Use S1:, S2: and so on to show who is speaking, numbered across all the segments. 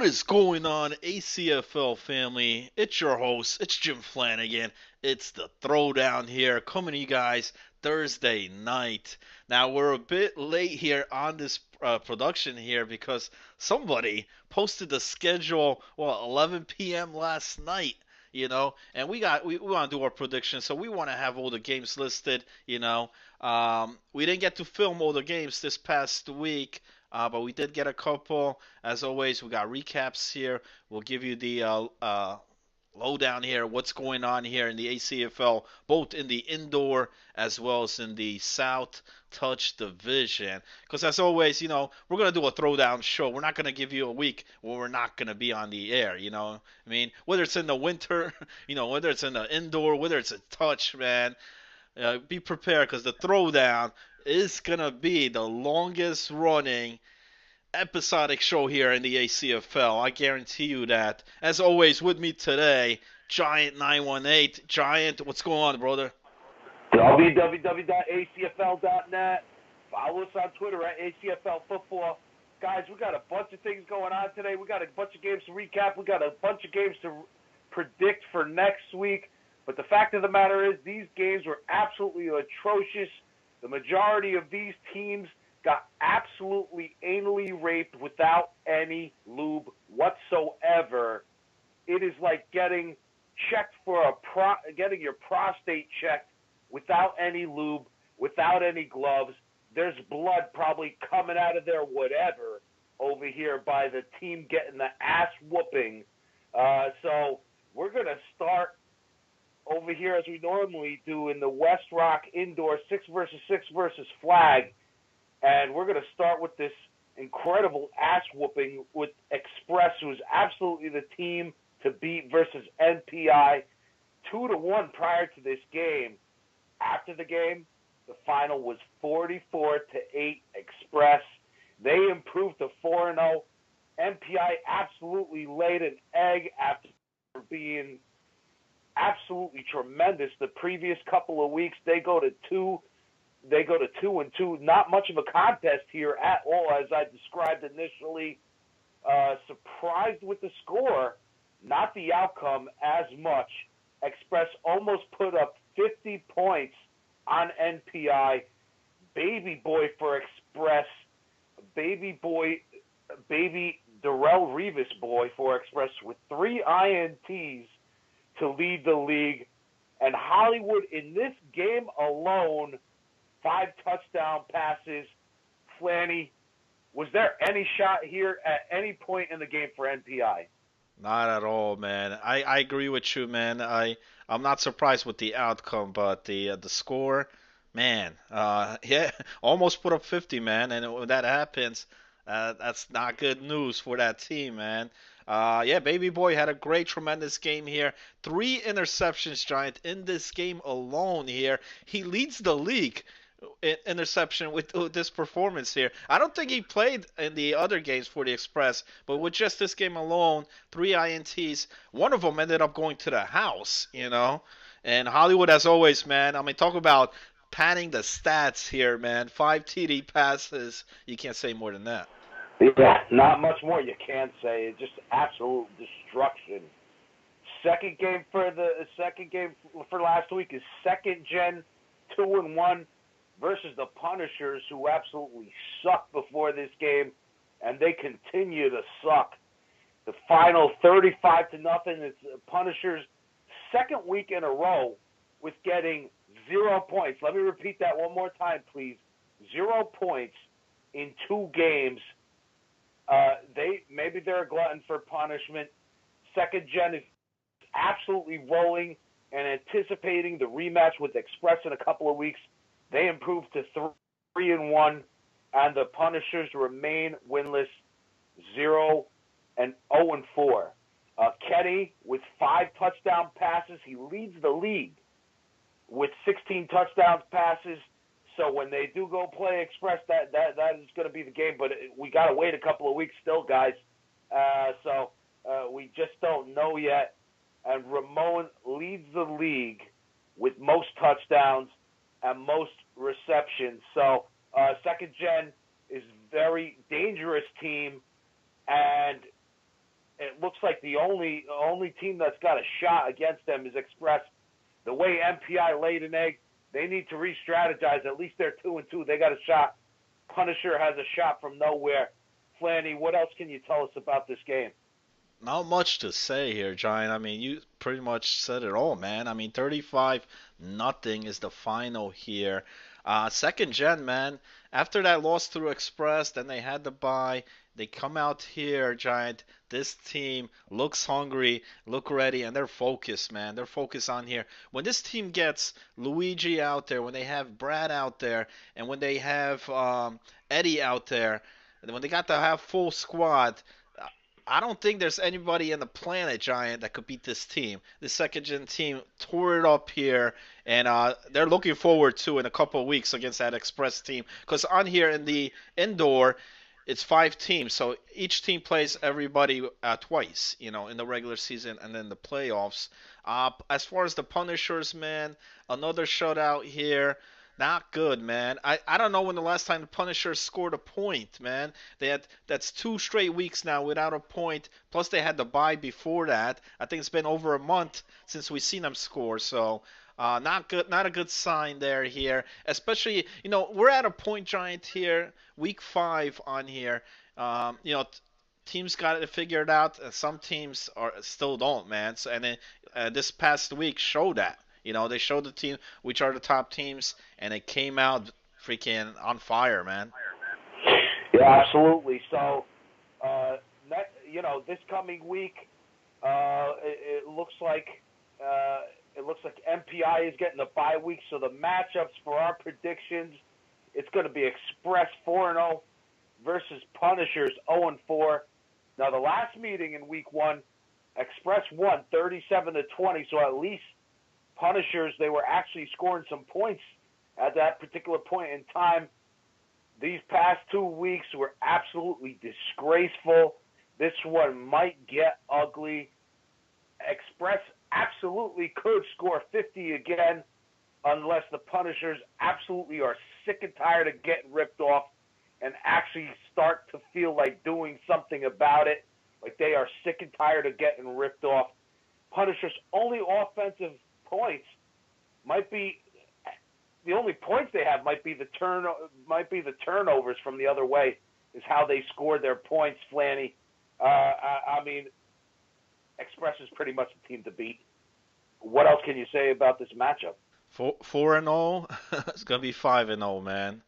S1: is going on, ACFL family? It's your host, it's Jim Flanagan. It's the Throwdown here, coming to you guys Thursday night. Now, we're a bit late here on this production here because somebody posted the schedule, 11 p.m. last night. And we want to do our predictions, so we want to have all the games listed. We didn't get to film all the games this past week, but we did get a couple. As always, we got recaps here. We'll give you the lowdown here, what's going on here in the ACFL, both in the indoor as well as in the South Touch Division. Because as always, we're going to do a throwdown show. We're not going to give you a week where we're not going to be on the air. I mean, whether it's in the winter, whether it's in the indoor, whether it's a touch, man, be prepared because the throwdown is going to be the longest running episodic show here in the ACFL. I guarantee you that. As always, with me today, Giant918. Giant, what's going on, brother?
S2: www.acfl.net. Follow us on Twitter at ACFL Football. Guys, we got a bunch of things going on today. We got a bunch of games to recap. We got a bunch of games to predict for next week. But the fact of the matter is these games were absolutely atrocious. The majority of these teams got absolutely anally raped without any lube whatsoever. It is like getting checked for getting your prostate checked without any lube, without any gloves. There's blood probably coming out of their whatever over here by the team getting the ass whooping. So we're going to start over here as we normally do in the West Rock Indoor 6 versus 6 versus flag. And we're going to start with this incredible ass whooping with Express, who's absolutely the team to beat, versus NPI, 2-1 prior to this game. After the game, the final was 44-8 Express. They improved to 4-0. NPI absolutely laid an egg after being absolutely tremendous the previous couple of weeks. They go to 2-2. Not much of a contest here at all, as I described initially. Surprised with the score, not the outcome as much. Express almost put up 50 points on NPI. Baby boy for Express. Baby Darrell Revis boy for Express with 3 INTs to lead the league. And Hollywood in this game alone, 5 touchdown passes. Flanny, was there any shot here at any point in the game for NPI?
S1: Not at all, man. I agree with you, man. I'm not surprised with the outcome, but the score, man, yeah, almost put up 50, man. And when that happens, that's not good news for that team, man. Yeah, Baby Boy had a great, tremendous game here. 3 interceptions, Giant, in this game alone here. He leads the league in interception with this performance here. I don't think he played in the other games for the Express, but with just this game alone, 3 INTs. One of them ended up going to the house. And Hollywood, as always, man. I mean, talk about padding the stats here, man. 5 TD passes. You can't say more than that.
S2: Yeah, not much more you can say. It's just absolute destruction. Second game for last week is second gen 2-1 versus the Punishers, who absolutely sucked before this game, and they continue to suck. The final 35-0. It's the Punishers' second week in a row with getting 0 points. Let me repeat that one more time, please. 0 points in 2 games. Maybe they're a glutton for punishment. Second gen is absolutely rolling and anticipating the rematch with Express in a couple of weeks. They improved to 3-1, and the Punishers remain winless, 0-4. Kenny with 5 touchdown passes. He leads the league with 16 touchdown passes. So when they do go play Express, that is going to be the game. But we got to wait a couple of weeks still, guys. So we just don't know yet. And Ramon leads the league with most touchdowns and most receptions. So second gen is very dangerous team, and it looks like the only team that's got a shot against them is Express. The way MPI laid an egg, they need to re-strategize. At least they're 2-2. They got a shot. Punisher has a shot from nowhere. Flanny, what else can you tell us about this game?
S1: Not much to say here, Giant. I mean, you pretty much said it all, man. I mean, 35 nothing is the final here. Second gen, man. After that loss through Express, then they had to buy. They come out here, Giant. This team looks hungry, look ready, and they're focused, man. They're focused on here. When this team gets Luigi out there, when they have Brad out there, and when they have Eddie out there, and when they got to have full squad, I don't think there's anybody in the planet, Giant, that could beat this team. This second gen team tore it up here, and they're looking forward to in a couple of weeks against that Express team. Because on here in the indoor, it's 5 teams, so each team plays everybody twice, in the regular season and then the playoffs. As far as the Punishers, man, another shutout here. Not good, man. I don't know when the last time the Punishers scored a point, man. That's 2 straight weeks now without a point. Plus they had the bye before that. I think it's been over a month since we've seen them score. So not good, not a good sign there here. Especially, we're at a point, Giant, here, week 5 on here. Teams got it figured out. Some teams are still don't, man. So and then this past week showed that. They showed the team which are the top teams, and it came out freaking on fire, man.
S2: Yeah, absolutely. So, this coming week, it looks like MPI is getting a bye week. So the matchups for our predictions, it's going to be Express 4-0 versus Punishers 0-4. Now the last meeting in week 1, Express won 37-20. So at least Punishers, they were actually scoring some points at that particular point in time. These past 2 weeks were absolutely disgraceful. This one might get ugly. Express absolutely could score 50 again unless the Punishers absolutely are sick and tired of getting ripped off and actually start to feel like doing something about it. Like they are sick and tired of getting ripped off. Punishers' only offensive points might be the only points they have might be the turnovers from the other way is how they scored their points, Flanny. I mean, Express is pretty much the team to beat. What else can you say about this matchup?
S1: 4-0. It's gonna be 5-0, man.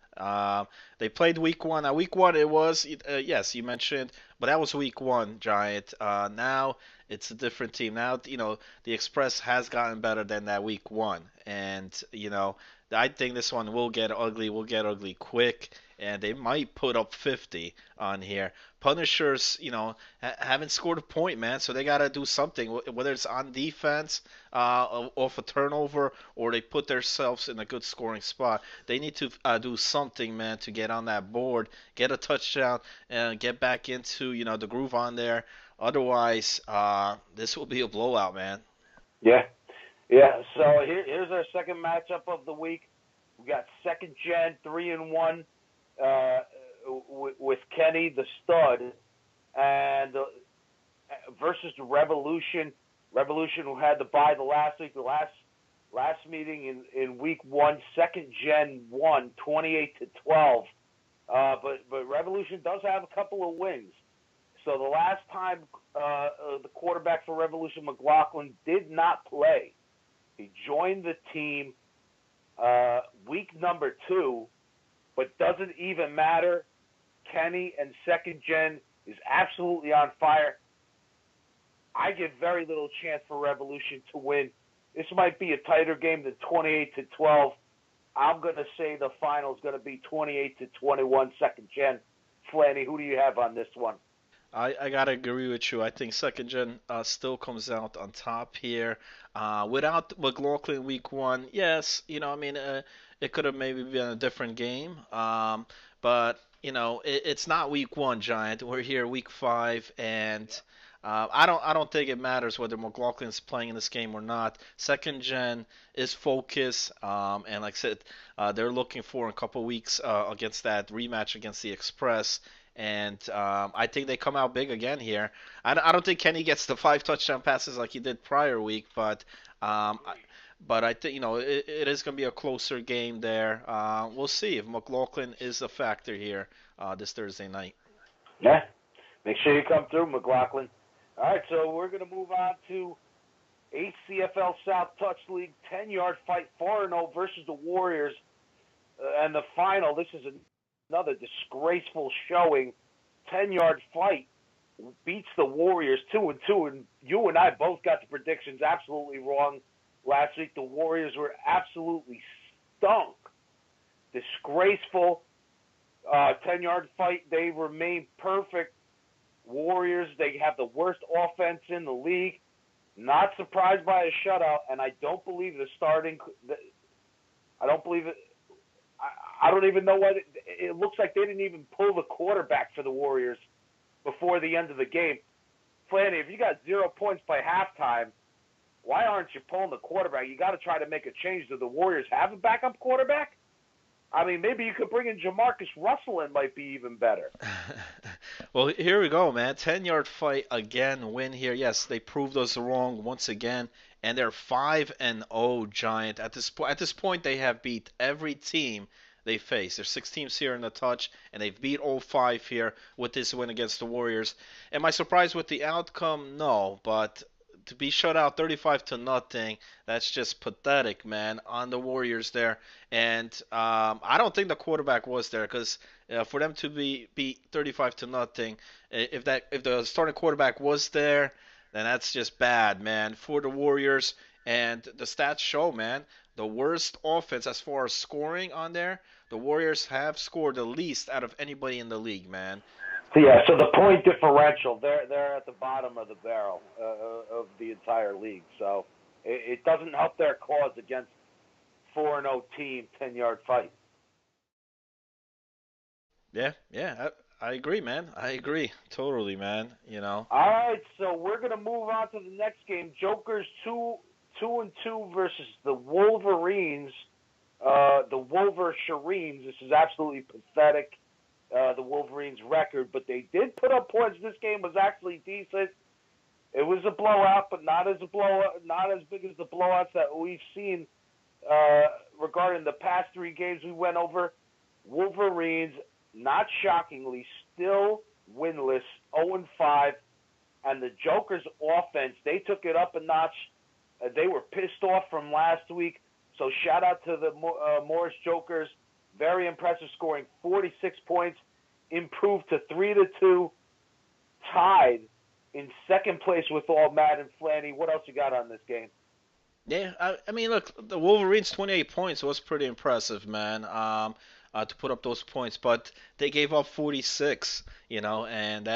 S1: They played week 1. Now week 1 it was yes, you mentioned, but that was week 1, Giant. Now it's a different team. Now the Express has gotten better than that week 1, and I think this one will get ugly. Will get ugly quick, and they might put up 50 on here. Punishers, haven't scored a point, man. So they gotta do something, whether it's on defense, off a turnover, or they put themselves in a good scoring spot. They need to do something, man, to get on that board, get a touchdown, and get back into the groove on there. Otherwise, this will be a blowout, man.
S2: Yeah. Yeah, so here's our second matchup of the week. We got second gen 3-1 with Kenny the Stud, and versus the Revolution. Revolution who had the bye the last week. The last meeting in week 1, second gen won 28-12. But Revolution does have a couple of wins. So the last time the quarterback for Revolution, McLaughlin, did not play. He joined the team week number 2, but doesn't even matter. Kenny and second gen is absolutely on fire. I give very little chance for Revolution to win. This might be a tighter game than 28-12. I'm going to say the final is going to be 28-21 second gen. Flanny, who do you have on this one?
S1: I gotta agree with you. I think second gen still comes out on top here. Without McLaughlin week 1, yes, it could have maybe been a different game. But it's not week 1, Giant. We're here week 5, and I don't think it matters whether McLaughlin's playing in this game or not. Second gen is focused, and like I said, they're looking for a couple weeks against that rematch against the Express. and I think they come out big again here. I don't think Kenny gets the 5 touchdown passes like he did prior week, um, I- but I think it is going to be a closer game there. We'll see if McLaughlin is a factor here this Thursday night.
S2: Yeah. Make sure you come through, McLaughlin. All right, so we're going to move on to ACFL South Touch League 10-yard fight 4-0 versus the Warriors. And the final, this is another disgraceful showing. 10-yard fight beats the Warriors 2-2, and you and I both got the predictions absolutely wrong last week. The Warriors were absolutely stunk. Disgraceful 10-yard fight. They remain perfect. Warriors, they have the worst offense in the league. Not surprised by a shutout, and I don't believe the starting. I don't believe it. I don't even know what it looks like. They didn't even pull the quarterback for the Warriors before the end of the game. Flanny, if you got 0 points by halftime, why aren't you pulling the quarterback? You got to try to make a change. Do the Warriors have a backup quarterback? I mean, maybe you could bring in Jamarcus Russell and might be even better.
S1: Well, here we go, man. 10-yard fight again, win here. Yes, they proved us wrong once again, and they're 5-0 Giant. At this point, they have beat every team they face. There's 6 teams here in the touch, and they've beat all 5 here with this win against the Warriors. Am I surprised with the outcome? No, but to be shut out 35-0, that's just pathetic, man, on the Warriors there. And I don't think the quarterback was there because for them to be beat 35-0, if the starting quarterback was there, then that's just bad, man, for the Warriors. And the stats show, man, the worst offense as far as scoring on there. The Warriors have scored the least out of anybody in the league, man.
S2: So yeah, so the point differential, they're at the bottom of the barrel of the entire league. So it doesn't help their cause against 4-0 team 10-yard fight.
S1: Yeah, I agree, man. I agree totally, man.
S2: All right, so we're gonna move on to the next game. Jokers 2-2 versus the Wolverines. The Wolverines. This is absolutely pathetic. The Wolverines' record, but they did put up points. This game was actually decent. It was a blowout, but not as big as the blowouts that we've seen regarding the past 3 games we went over. Wolverines, not shockingly, still winless, 0-5, and the Jokers' offense, they took it up a notch. They were pissed off from last week, so shout out to the Morris Jokers. Very impressive, scoring 46 points, improved to 3-2, tied in second place with all Madden. Flanny, what else you got on this game?
S1: Yeah, I mean, look, the Wolverines' 28 points was pretty impressive, man. To put up those points, but they gave up 46, and and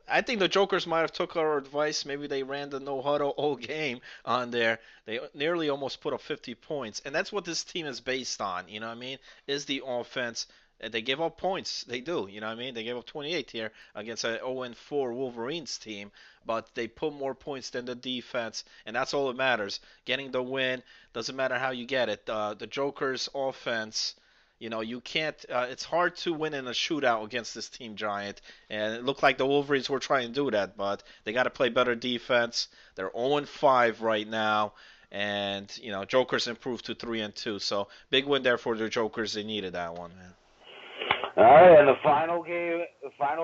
S1: I think the Jokers might have took our advice. Maybe they ran the no huddle all game on there. They nearly almost put up 50 points, and that's what this team is based on. You know what I mean? Is the offense. They give up points. They do. You know what I mean? They gave up 28 here against an 0-4 Wolverines team, but they put more points than the defense, and that's all that matters. Getting the win doesn't matter how you get it. The Jokers' offense. You can't. It's hard to win in a shootout against this team, Giant. And it looked like the Wolverines were trying to do that, but they got to play better defense. They're 0-5 right now, and Jokers improved to 3-2. So big win there for the Jokers. They needed that one, man.
S2: All right, and the final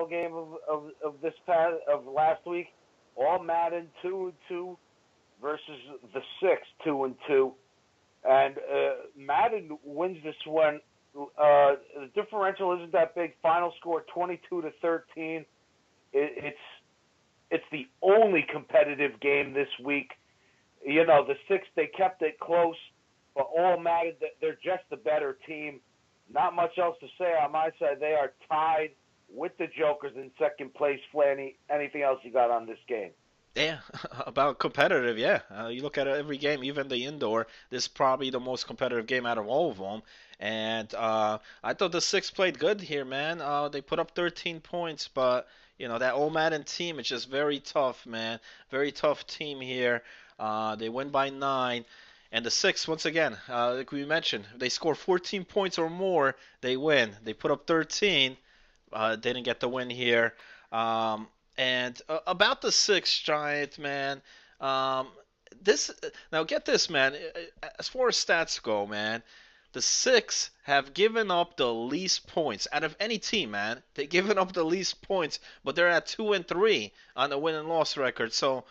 S2: game of this of last week, all Madden 2-2 versus the 6 2-2, and Madden wins this one. The differential isn't that big. Final score 22-13. It's the only competitive game this week. The 6, they kept it close, but all Madden, they're just the better team. Not much else to say on my side. They are tied with the Jokers in second place. Flanny, anything else you got on this game?
S1: Yeah, about competitive, yeah. You look at every game, even the indoor, this is probably the most competitive game out of all of them. And I thought the 6 played good here, man. They put up 13 points, but, that Old Madden team is just very tough, man. Very tough team here. They win by 9. And the 6, once again, like we mentioned, they score 14 points or more, they win. They put up 13. didn't get the win here. Um, and about the six Giant, man. Um, this now get this, man. As far as stats go, man, the six have given up the least points out of any team, man. They've given up the least points, but they're at 2-3 on the win and loss record. So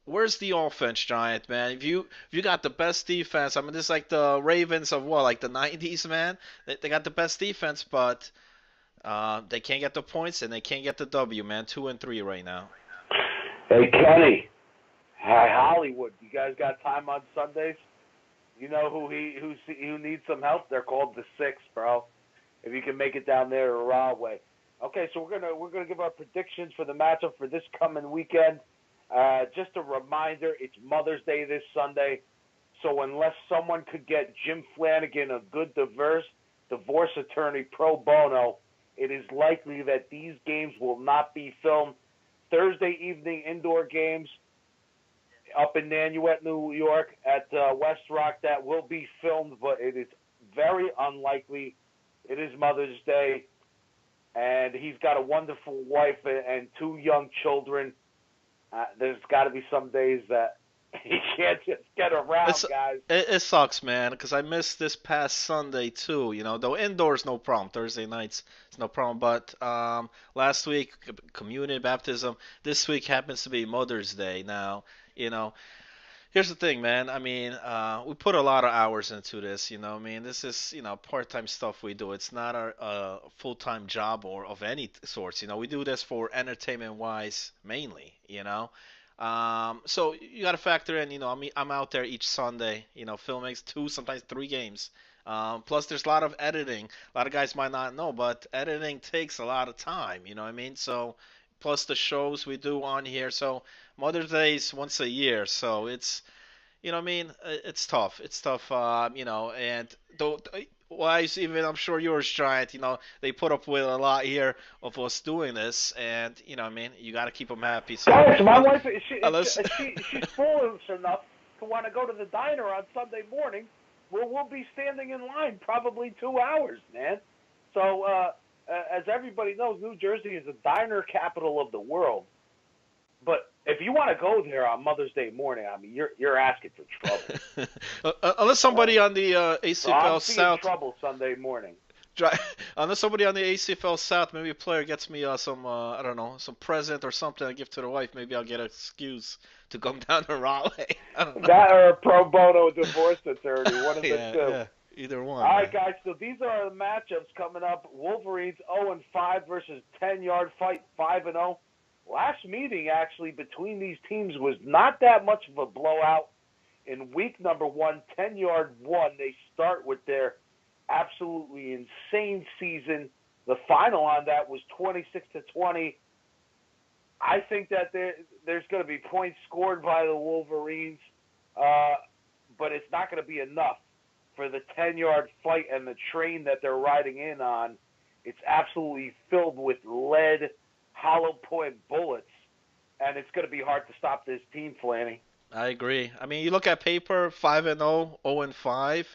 S1: where's the offense, Giant, man? If you got the best defense, I mean, this is like the Ravens of what, like the 90s, man. They got the best defense, but they can't get the points and they can't get the W, man. 2-3 right now.
S2: Hey, Kenny. Hi, Hollywood. You guys got time on Sundays? You know who needs some help? They're called the Six, bro. If you can make it down there to Rahway. Okay, so we're gonna give our predictions for the matchup for this coming weekend. Just a reminder, it's Mother's Day this Sunday, so unless someone could get Jim Flanagan a good divorce attorney pro bono, it is likely that these games will not be filmed. Thursday evening indoor games up in Nanuet, New York at West Rock, that will be filmed, but it is very unlikely. It is Mother's Day, and he's got a wonderful wife and two young children. There's got to be some days that he can't just get around, guys.
S1: It sucks, man, because I missed this past Sunday too. Though indoors no problem, Thursday nights it's no problem. But last week communion baptism. This week happens to be Mother's Day. Now, you know, here's the thing, man. I mean, we put a lot of hours into this. I mean, this is part-time stuff we do. It's not our full-time job or of any sorts. We do this for entertainment-wise mainly. So you got to factor in. I'm out there each Sunday. Filming two, sometimes three games. Plus, there's a lot of editing. A lot of guys might not know, but editing takes a lot of time. You know what I mean? So, plus the shows we do on here. So Mother's Day's once a year, so it's what I mean. It's tough. It's tough. And though wise, even I'm sure yours, Giant. They put up with a lot here of us doing this, and what I mean, you got to keep them happy. So
S2: guys, my wife,
S1: unless
S2: she's foolish enough to want to go to the diner on Sunday morning, where we'll be standing in line probably 2 hours, man. So, as everybody knows, New Jersey is the diner capital of the world. But if you want to go there on Mother's Day morning, I mean, you're asking for trouble.
S1: unless somebody on the ACFL
S2: so
S1: South
S2: trouble Sunday morning.
S1: Unless somebody on the ACFL South, maybe a player gets me some I don't know, some present or something I give to the wife. Maybe I'll get an excuse to come down to Raleigh. I don't know.
S2: That or a pro bono divorce attorney, one of the two.
S1: Yeah, either one.
S2: All right, guys. So these are our matchups coming up. Wolverines 0-5 versus 10-yard fight 5-0. Last meeting, actually, between these teams was not that much of a blowout. In week number 1, 10-yard won. They start with their absolutely insane season. The final on that was 26-20. I think that there's going to be points scored by the Wolverines, but it's not going to be enough for the 10-yard fight and the train that they're riding in on. It's absolutely filled with lead, hollow point bullets, and it's going to be hard to stop this team, Flanny.
S1: I agree. I mean, you look at paper, 5-0, 0-5.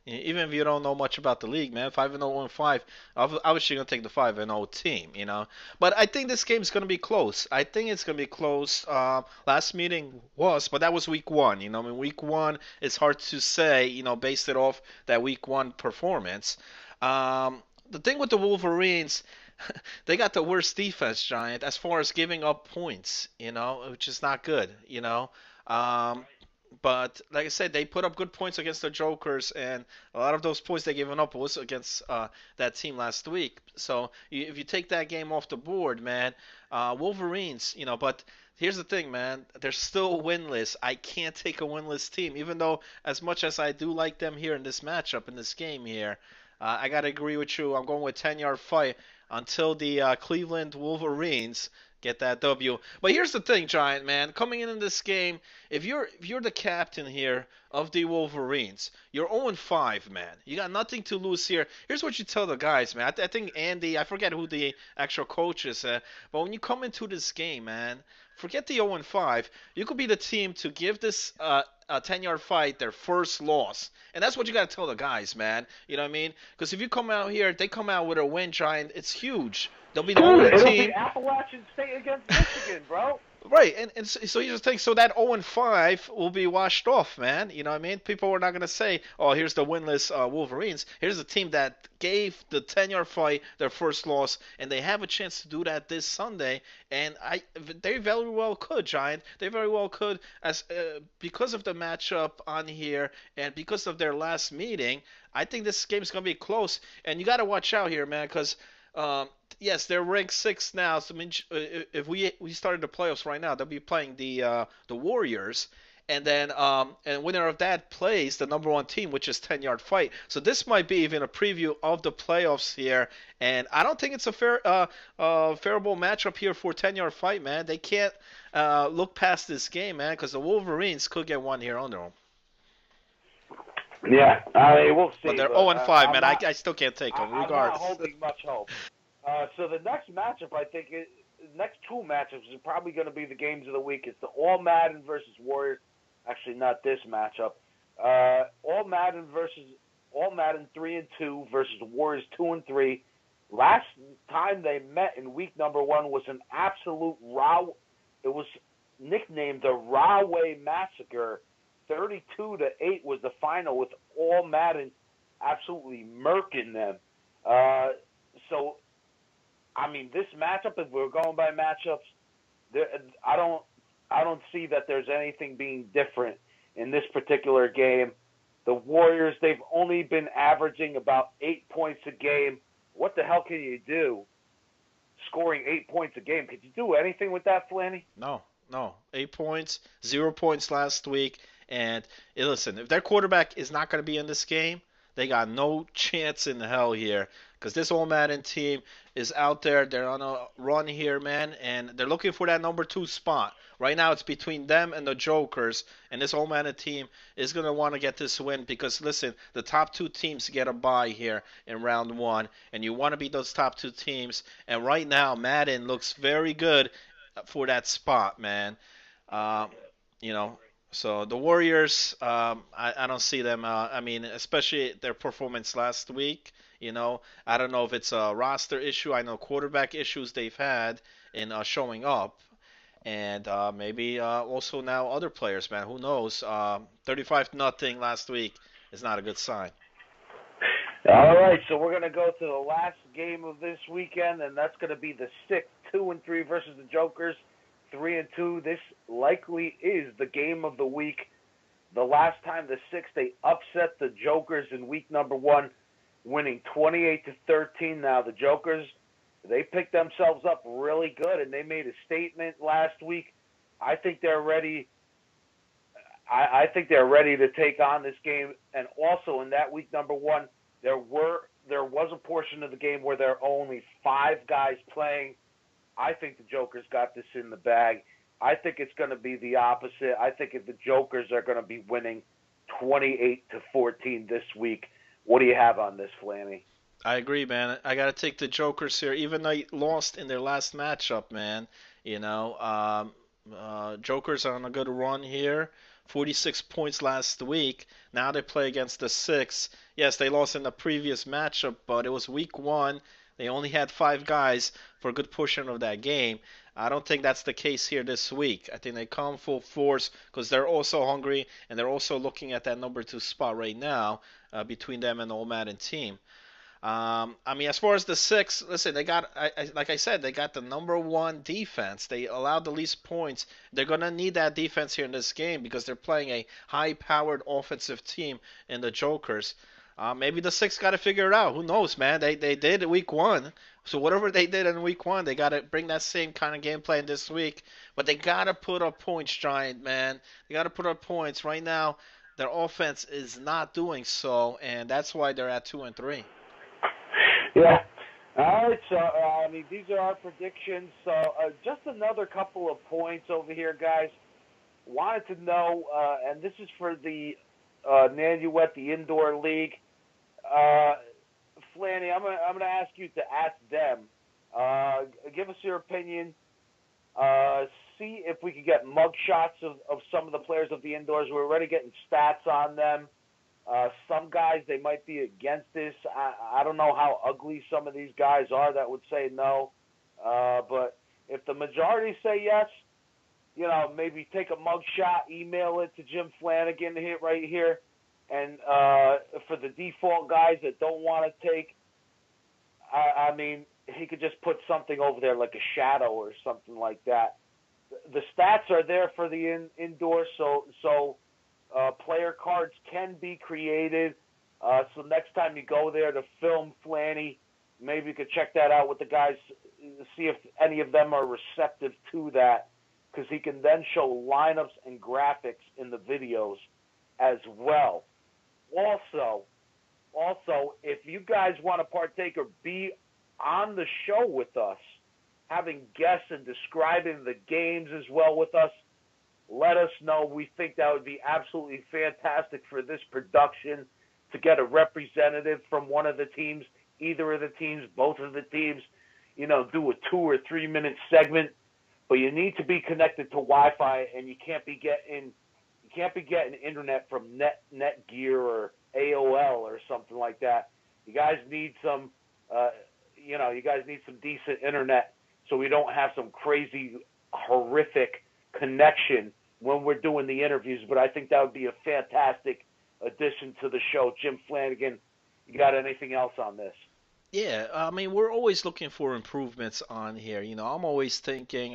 S1: Even if you don't know much about the league, man, 5-0, 0-5. Obviously, you're gonna take the 5-0 team, But I think this game's gonna be close. I think it's gonna be close. Last meeting was, but that was week 1. I mean, week 1, it's hard to say, based it off that week 1 performance. The thing with the Wolverines, they got the worst defense, Giant, as far as giving up points, which is not good, But like I said, they put up good points against the Jokers, and a lot of those points they given up was against that team last week. So if you take that game off the board, man, Wolverines, But here's the thing, man, they're still winless. I can't take a winless team, even though as much as I do like them here in this matchup, in this game here. I gotta agree with you. I'm going with 10-yard fight until the Cleveland Wolverines get that W. But here's the thing, Giant, man. Coming in this game, if you're the captain here of the Wolverines, you're 0-5, man. You got nothing to lose here. Here's what you tell the guys, man. I think Andy, I forget who the actual coach is, but when you come into this game, man, forget the 0-5. You could be the team to give this a 10-yard fight their first loss. And that's what you got to tell the guys, man. You know what I mean? Because if you come out here, they come out with a win, Giant, it's huge. They'll be the
S2: Dude,
S1: only
S2: it'll be
S1: team.
S2: Appalachian State against Michigan, bro.
S1: Right, and so you just think so that 0 and 5 will be washed off, man. You know what I mean? People are not gonna say, "Oh, here's the winless Wolverines." Here's a team that gave the 10-yard fight their first loss, and they have a chance to do that this Sunday. And they very well could, Giant. They very well could, as because of the matchup on here and because of their last meeting. I think this game's gonna be close, and you gotta watch out here, man, because yes, they're ranked six now. So I mean, if we started the playoffs right now, they'll be playing the Warriors, and then and winner of that plays the number one team, which is 10-yard fight. So this might be even a preview of the playoffs here, and I don't think it's a favorable matchup here for 10-yard fight, man. They can't look past this game, man, because the Wolverines could get one here under them.
S2: Yeah, I mean, we'll
S1: But
S2: see,
S1: they're
S2: but
S1: 0 and 5,
S2: I'm
S1: man.
S2: not.
S1: I still can't take them,
S2: I'm not
S1: regardless.
S2: holding much hope. So the next matchup, I think, next two matchups are probably going to be the games of the week. It's the All Madden versus Warriors. Actually, not this matchup. All Madden 3-2 versus Warriors 2-3. Last time they met in week number one was an absolute row. It was nicknamed the Rahway Massacre. 32-8 was the final, with All Madden absolutely murking them. So I mean, this matchup, if we're going by matchups, I don't see that there's anything being different in this particular game. The Warriors, they've only been averaging about 8 points a game. What the hell can you do scoring 8 points a game? Could you do anything with that, Flanny?
S1: No, no. 8 points, 0 points last week. And listen, if their quarterback is not going to be in this game, they got no chance in hell here. Because this All Madden team is out there. They're on a run here, man. And they're looking for that number two spot. Right now, it's between them and the Jokers. And this All Madden team is going to want to get this win. Because, listen, the top two teams get a bye here in round one. And you want to beat those top two teams. And right now, Madden looks very good for that spot, man. Uh, you know, so the Warriors, I don't see them. I mean, especially their performance last week. I don't know if it's a roster issue. I know quarterback issues they've had in showing up, and maybe also now other players, man. Who knows? 35 nothing last week is not a good sign.
S2: All right, so we're going to go to the last game of this weekend, and that's going to be the Six, 2-3 versus the Jokers, 3-2. This likely is the game of the week. The last time the Six, they upset the Jokers in week number one, winning 28-13. Now the Jokers, they picked themselves up really good, and they made a statement last week. I think they're ready. I think they're ready to take on this game. And also in that week number one, there was a portion of the game where there are only five guys playing. I think the Jokers got this in the bag. I think it's going to be the opposite. I think if the Jokers are going to be winning 28-14 this week. What do you have on this, Flanny?
S1: I agree, man. I gotta take the Jokers here, even though they lost in their last matchup, man. Jokers are on a good run here. 46 points last week. Now they play against the Six. Yes, they lost in the previous matchup, but it was week one. They only had five guys for a good portion of that game. I don't think that's the case here this week. I think they come full force because they're also hungry and they're also looking at that number two spot right now between them and the All Madden team. I mean, as far as the Six, listen, they got, like I said, they got the number one defense. They allowed the least points. They're gonna need that defense here in this game because they're playing a high-powered offensive team in the Jokers. Maybe the Six got to figure it out. Who knows, man? They did week one. So whatever they did in week one, they got to bring that same kind of game plan this week. But they got to put up points, Giant, man. They got to put up points. Right now, their offense is not doing so, and that's why they're at 2-3.
S2: Yeah. All right, so I mean, these are our predictions. So just another couple of points over here, guys. Wanted to know, and this is for the Nanuet, the indoor league. Flanny, I'm gonna ask you to ask them. Give us your opinion. See if we could get mug shots of some of the players of the indoors. We're already getting stats on them. Some guys, they might be against this. I don't know how ugly some of these guys are that would say no. But if the majority say yes, maybe take a mug shot, email it to Jim Flanagan right here. And for the default guys that don't want to take, I mean, he could just put something over there like a shadow or something like that. The stats are there for the indoor, so player cards can be created. So next time you go there to film Flanny, maybe you could check that out with the guys, see if any of them are receptive to that, because he can then show lineups and graphics in the videos as well. Also, if you guys want to partake or be on the show with us, having guests and describing the games as well with us, let us know. We think that would be absolutely fantastic for this production to get a representative from one of the teams, either of the teams, both of the teams, do a 2 or 3 minute segment. But you need to be connected to Wi-Fi, and you can't be getting internet from Netgear or AOL or something like that. You guys need some decent internet, so we don't have some crazy, horrific connection when we're doing the interviews. But I think that would be a fantastic addition to the show. Jim Flanagan, you got anything else on this?
S1: Yeah, I mean, we're always looking for improvements on here. I'm always thinking,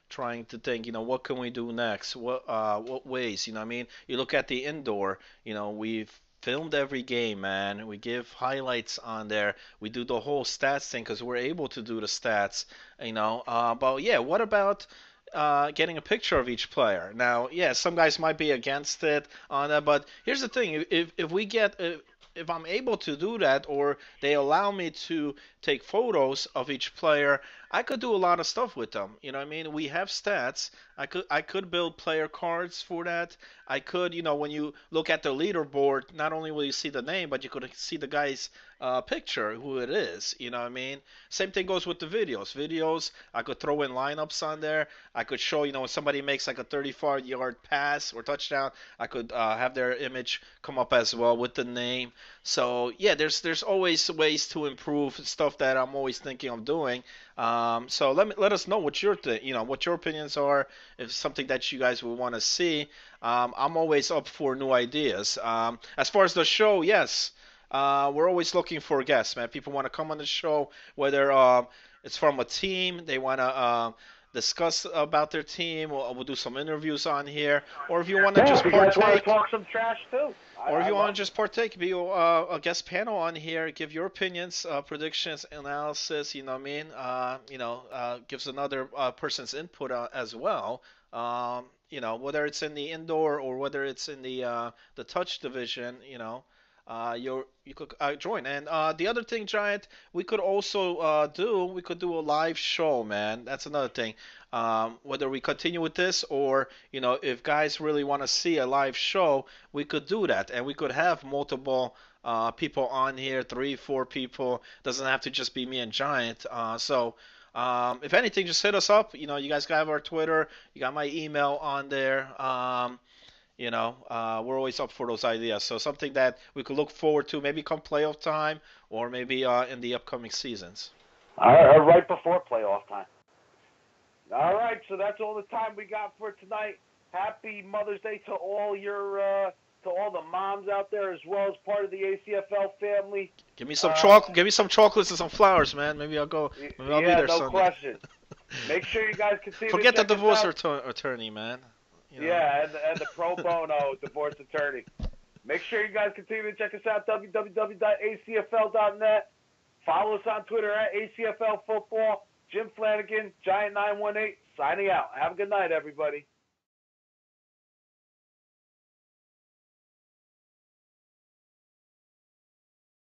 S1: trying to think, what can we do next? What ways? I mean, you look at the indoor, we've filmed every game, man. We give highlights on there. We do the whole stats thing because we're able to do the stats, But yeah, what about getting a picture of each player? Now, yeah, some guys might be against it on that, but here's the thing: if we get if I'm able to do that, or they allow me to take photos of each player, I could do a lot of stuff with them. You know what I mean? We have stats. I could build player cards for that. I could, when you look at the leaderboard, not only will you see the name, but you could see the guy's picture, who it is. You know what I mean? Same thing goes with the videos. Videos, I could throw in lineups on there. I could show, when somebody makes like a 35-yard pass or touchdown, I could have their image come up as well with the name. So yeah, there's always ways to improve stuff that I'm always thinking of doing. So let us know what what your opinions are. If something that you guys would want to see, I'm always up for new ideas. As far as the show, yes, we're always looking for guests, man. People want to come on the show, whether it's from a team, they want to discuss about their team. We'll do some interviews on here, or if you want to
S2: Yeah,
S1: just
S2: if you guys want to
S1: partake.
S2: talk some trash too.
S1: Or if
S2: I
S1: you want
S2: love
S1: to just partake, be a guest panel on here, give your opinions, predictions, analysis. You know what I mean? Gives another person's input as well. Whether it's in the indoor or whether it's in the touch division. You could join. And the other thing, Giant, we could do a live show, man. That's another thing. Whether we continue with this or, if guys really want to see a live show, we could do that. And we could have multiple people on here, 3, 4 people. Doesn't have to just be me and Giant. If anything, just hit us up. You guys have our Twitter. You got my email on there. We're always up for those ideas. So something that we could look forward to, maybe come playoff time, or maybe in the upcoming seasons.
S2: right before playoff time. All right, so that's all the time we got for tonight. Happy Mother's Day to all the moms out there, as well as part of the ACFL family.
S1: Give me some chocolate. Give me some chocolates and some flowers, man. Maybe I'll go. Maybe I'll be there
S2: no
S1: Sunday.
S2: question. Make sure you guys continue.
S1: Forget
S2: to
S1: the
S2: check
S1: divorce
S2: us out.
S1: attorney, man.
S2: Yeah, and the pro bono divorce attorney. Make sure you guys continue to check us out, www.acfl.net. Follow us on Twitter at ACFL Football. Jim Flanagan, Giant918, signing out. Have a good night, everybody.